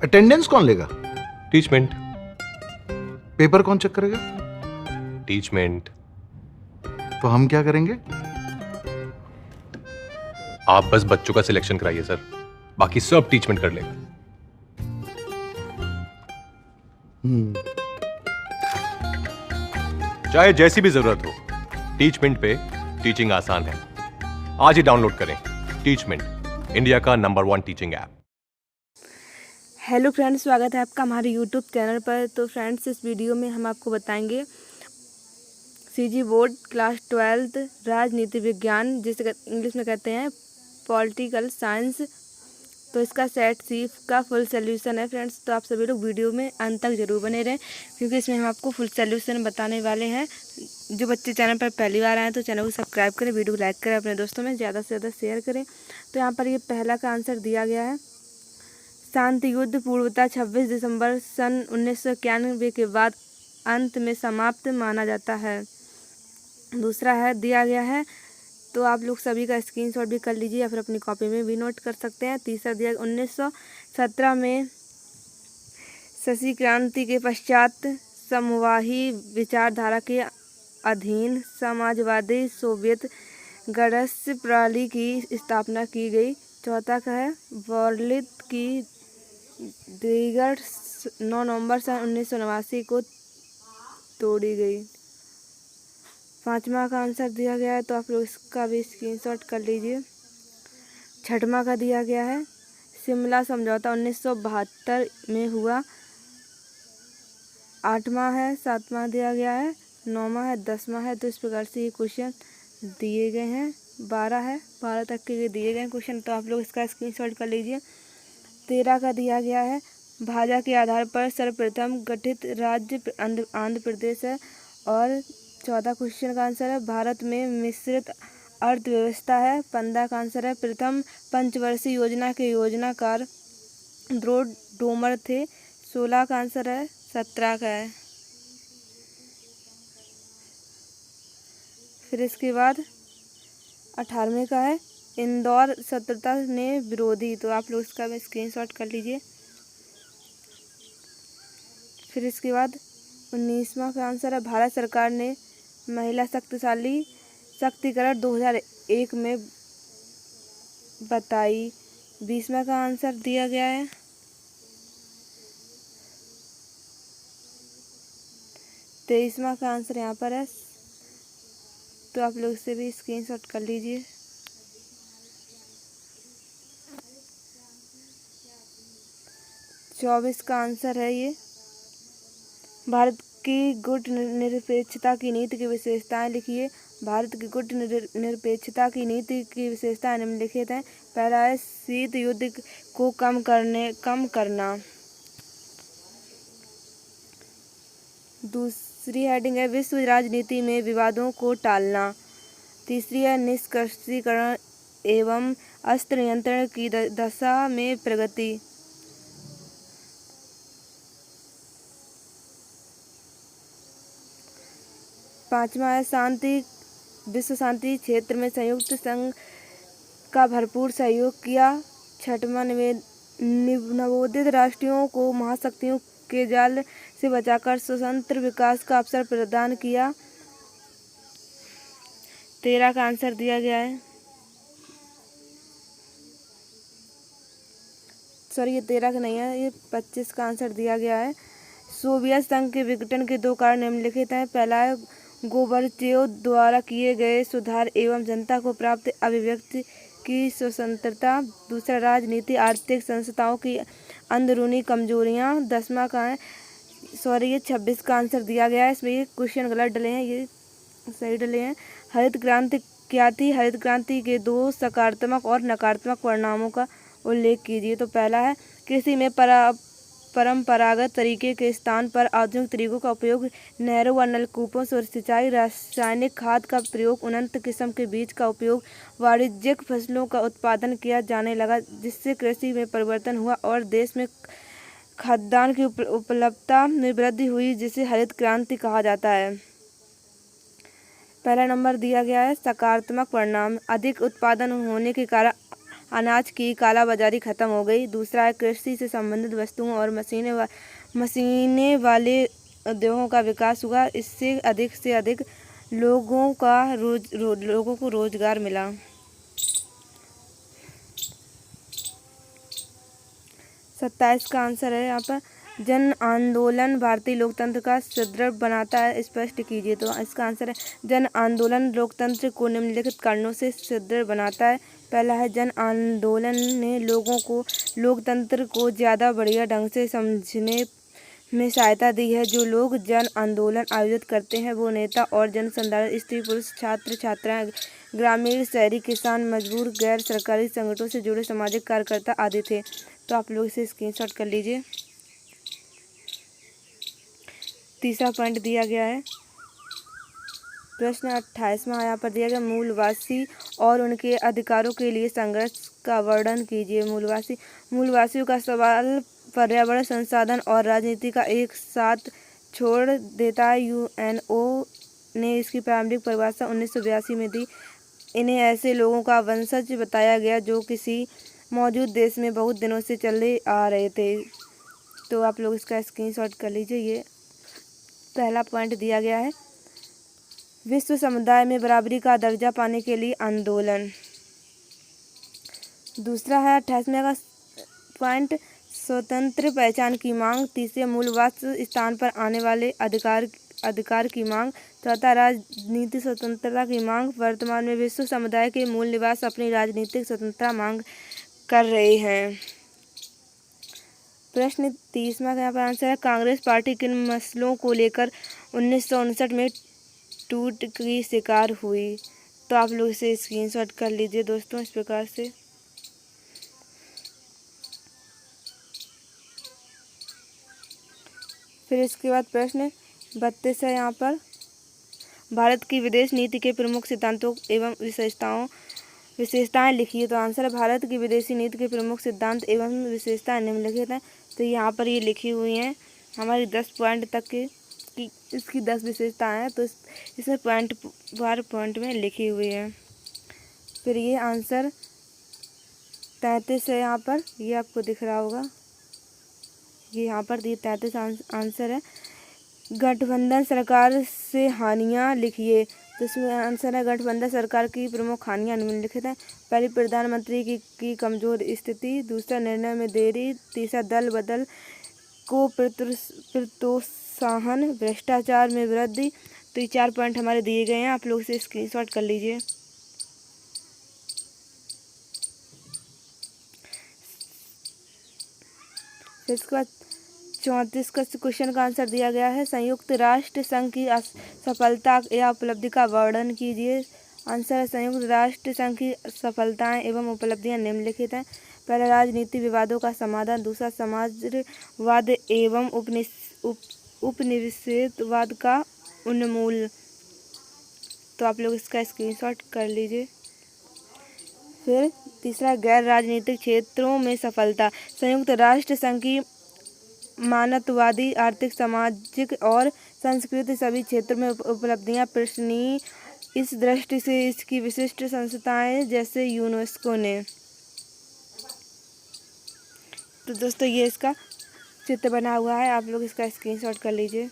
Attendance कौन लेगा? Teachmint. Paper कौन चेक करेगा? टीचमेंट। तो हम क्या करेंगे? आप बस बच्चों का सिलेक्शन कराइए सर, बाकी सब टीचमेंट कर लेगा। चाहे जैसी भी जरूरत हो, टीचमेंट पे टीचिंग आसान है। आज ही डाउनलोड करें टीचमेंट, इंडिया का number 1 teaching app. Hello friends, स्वागत है आपका हमारे यूट्यूब चैनल पर। तो फ्रेंड्स, इस वीडियो में हम आपको बताएंगे सीजी बोर्ड क्लास 12 राजनीति विज्ञान, जिसे इंग्लिश में कहते हैं पॉलिटिकल साइंस। तो इसका सेट सी का फुल सोल्यूशन है फ्रेंड्स। तो आप सभी लोग वीडियो में अंत तक जरूर बने रहें, क्योंकि इसमें हम आपको फुल सोल्यूशन बताने वाले हैं। जो बच्चे चैनल पर पहली बार आए हैं तो चैनल को सब्सक्राइब करें, वीडियो को लाइक करें, अपने दोस्तों में ज़्यादा से ज़्यादा शेयर करें। तो यहाँ पर ये पहला का आंसर दिया गया है, शांति युद्ध पूर्वतः 26 दिसंबर सन 1991 के बाद अंत में समाप्त माना जाता है। दूसरा है दिया गया है, तो आप लोग सभी का स्क्रीनशॉट भी कर लीजिए या फिर अपनी कॉपी में भी नोट कर सकते हैं। तीसरा दिया 1917 में शशि क्रांति के पश्चात समवाही विचारधारा के अधीन समाजवादी सोवियत गणराज्य प्रणाली की स्थापना की गई। चौथा का है बर्लिन की दीगर 9 नवंबर सन 1989 को तोड़ी गई। पांचवा का आंसर दिया गया है, तो आप लोग इसका भी स्क्रीनशॉट कर लीजिए। छठवां का दिया गया है, शिमला समझौता 1972 में हुआ। आठवां है, सातवां दिया गया है, नौवां है, 10वां है। तो इस प्रकार से ये क्वेश्चन दिए गए हैं। 12 है, 12 तक के दिए गए क्वेश्चन, तो आप लोग इसका स्क्रीनशॉट कर लीजिए। 13 का दिया गया है, भाषा के आधार पर सर्वप्रथम गठित राज्य आंध्र प्रदेश है। और 14 क्वेश्चन का आंसर है, भारत में मिश्रित अर्थव्यवस्था है। 15 का आंसर है, प्रथम पंचवर्षीय योजना के योजनाकार ड्रोड डोमर थे। 16 का आंसर है, 17 का है। फिर इसके बाद 18वें का है, इंदौर सत्यता ने विरोधी। तो आप लोग इसका भी स्क्रीनशॉट कर लीजिए। फिर इसके बाद 19वां का आंसर है, भारत सरकार ने महिला शक्तिकरण 2001 में बताई। 20वां का आंसर दिया गया है। 23वां का आंसर यहाँ पर है, तो आप लोग इसे भी स्क्रीनशॉट कर लीजिए। 24 का आंसर है ये, भारत की गुट निरपेक्षता की नीति की विशेषताएं लिखिए। भारत की गुट निरपेक्षता की नीति की विशेषताएं निम्नलिखित हैं। पहला है शीत युद्ध को कम करना। दूसरी हेडिंग है, विश्व राजनीति में विवादों को टालना। तीसरी है, निष्कर्षीकरण एवं अस्त्र नियंत्रण की दशा में प्रगति। पांचवा है, विश्व शांति क्षेत्र में संयुक्त संघ का भरपूर सहयोग किया। छठवां, नवोदित राष्ट्रों को महाशक्तियों के जाल से बचाकर स्वतंत्र विकास का अवसर प्रदान किया। 13 का आंसर दिया गया है, सॉरी ये 13 का नहीं है, ये 25 का आंसर दिया गया है। सोवियत संघ के विघटन के 2 कारण निम्नलिखित हैं। पहला है, गोर्बाचेव द्वारा किए गए सुधार एवं जनता को प्राप्त अभिव्यक्ति की स्वतंत्रता। दूसरा, राजनीति आर्थिक संस्थाओं की अंदरूनी कमजोरियां। 10वां का है, सॉरी ये 26 का आंसर दिया गया है, इसमें ये क्वेश्चन गलत डले हैं, ये सही डले हैं। हरित क्रांति क्या थी? हरित क्रांति के 2 सकारात्मक और नकारात्मक परिणामों का उल्लेख कीजिए। तो पहला है, कृषि में परंपरागत तरीके के स्थान पर आधुनिक तरीकों का उपयोग, नहरों व नलकूपों से सिंचाई, रासायनिक खाद का प्रयोग, उन्नत किस्म के बीज का उपयोग, वाणिज्यिक फसलों का उत्पादन किया जाने लगा, जिससे कृषि में परिवर्तन हुआ और देश में खाद्यान्न की उपलब्धता में वृद्धि हुई, जिसे हरित क्रांति कहा जाता है। पहला नंबर दिया गया है, सकारात्मक परिणाम। अधिक उत्पादन होने के कारण अनाज की कालाबाजारी खत्म हो गई। दूसरा है कृषि से संबंधित वस्तुओं और मशीनें वाले उद्योगों का विकास हुआ। इससे अधिक लोगों को रोजगार मिला। 27 का आंसर है यहाँ पर जन आंदोलन भारतीय लोकतंत्र का सुदृढ़ बनाता है, स्पष्ट कीजिए। तो इसका आंसर है जन आंदोलन लोकतंत्र को निम्नलिखित कारणों से सुदृढ़ बनाता है। पहला है जन आंदोलन ने लोगों को लोकतंत्र को ज़्यादा बढ़िया ढंग से समझने में सहायता दी है। जो लोग जन आंदोलन आयोजित करते हैं वो नेता और जन साधारण स्त्री पुरुष छात्र छात्राएं ग्रामीण शहरी किसान मजदूर गैर सरकारी संगठनों से जुड़े सामाजिक कार्यकर्ता आदि थे। तो आप लोग इसे स्क्रीनशॉट कर लीजिए। तीसरा पॉइंट दिया गया है। प्रश्न 28वां यहाँ पर दिया गया मूलवासी और उनके अधिकारों के लिए संघर्ष का वर्णन कीजिए। मूलवासियों का सवाल पर्यावरण संसाधन और राजनीति का एक साथ छोड़ देता है। यूएनओ ने इसकी प्रारंभिक परिभाषा 1982 में दी। इन्हें ऐसे लोगों का वंशज बताया गया जो किसी मौजूद देश में बहुत दिनों से चले आ रहे थे। तो आप लोग इसका स्क्रीनशॉट कर लीजिए। ये पहला पॉइंट दिया गया है विश्व समुदाय में बराबरी का दर्जा पाने के लिए आंदोलन। दूसरा है 28वें का पॉइंट स्वतंत्र पहचान की मांग। तीसरे मूलवास स्थान पर आने वाले अधिकार की मांग। चौथा राजनीतिक स्वतंत्रता की मांग। वर्तमान में विश्व समुदाय के मूल निवास अपनी राजनीतिक स्वतंत्रता मांग कर रहे हैं। प्रश्न 30वां का यहाँ पर आंसर है कांग्रेस पार्टी किन मसलों को लेकर 1959 में टूट की शिकार हुई। तो आप लोग इसे स्क्रीनशॉट कर लीजिए दोस्तों इस प्रकार से। फिर इसके बाद प्रश्न 32 है यहाँ पर भारत की विदेश नीति के प्रमुख सिद्धांतों एवं विशेषताएं लिखिए। तो आंसर है भारत की विदेशी नीति के प्रमुख सिद्धांत एवं विशेषताएं निम्नलिखित हैं। तो यहाँ पर ये लिखी हुई हैं हमारी 10 पॉइंट तक की इसकी 10 विशेषताएं हैं। तो इसमें पॉइंट में लिखी हुई है। फिर ये आंसर 33 है यहाँ पर, ये आपको दिख रहा होगा। ये यहाँ पर ये 33 आंसर है। गठबंधन सरकार से हानियाँ लिखिए। तो इसमें आंसर है गठबंधन सरकार की प्रमुख हानियाँ निम्नलिखित हैं। पहली प्रधानमंत्री की कमजोर स्थिति। दूसरा निर्णय में देरी। तीसरा दल बदल को प्रोत्साहन। भ्रष्टाचार में वृद्धि। तो ये 4 पॉइंट हमारे दिए गए हैं, आप लोग इसे स्क्रीनशॉट कर लीजिए। फिर इसके बाद 34 का क्वेश्चन का आंसर दिया गया है संयुक्त राष्ट्र संघ की सफलता या उपलब्धि का वर्णन कीजिए। आंसर है संयुक्त राष्ट्र संघ की सफलताएं एवं उपलब्धियां निम्नलिखित हैं। पहला राजनीतिक विवादों का समाधान। दूसरा समाजवाद एवं उपनिवेशवाद का उन्मूलन। तो आप लोग इसका स्क्रीनशॉट कर लीजिए। फिर तीसरा गैर राजनीतिक क्षेत्रों में सफलता। संयुक्त राष्ट्र संघ की मानवतावादी आर्थिक सामाजिक और सांस्कृतिक सभी क्षेत्रों में उपलब्धियां प्रशंसनीय। इस दृष्टि से इसकी विशिष्ट संस्थाएं जैसे यूनेस्को ने। तो दोस्तों ये इसका चित्र बना हुआ है, आप लोग इसका स्क्रीनशॉट कर लीजिए।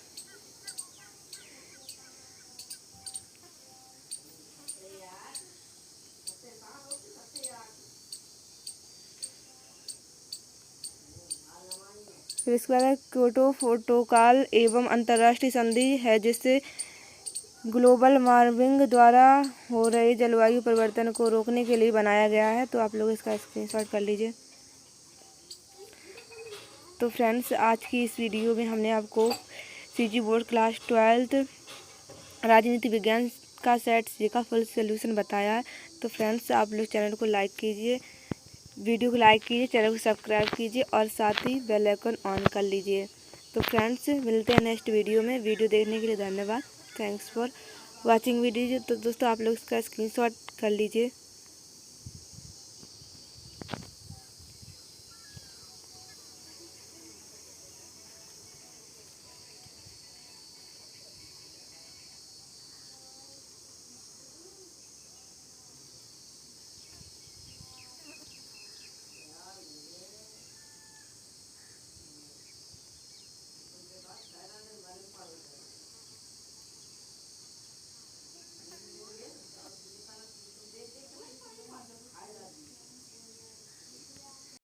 फिर इसके बाद क्योटो प्रोटोकॉल एवं अंतर्राष्ट्रीय संधि है जिससे ग्लोबल वार्मिंग द्वारा हो रहे जलवायु परिवर्तन को रोकने के लिए बनाया गया है। तो आप लोग इसका स्क्रीनशॉट कर लीजिए। तो फ्रेंड्स आज की इस वीडियो में हमने आपको सीजी बोर्ड क्लास 12 राजनीति विज्ञान का सेट सी का फुल सोल्यूशन बताया है। तो फ्रेंड्स आप लोग चैनल को लाइक कीजिए, वीडियो को लाइक कीजिए, चैनल को सब्सक्राइब कीजिए और साथ ही बेल आइकन ऑन कर लीजिए। तो फ्रेंड्स मिलते हैं नेक्स्ट वीडियो में। वीडियो देखने के लिए धन्यवाद। Thanks for watching video. तो दोस्तों आप लोग इसका स्क्रीनशॉट कर लीजिए।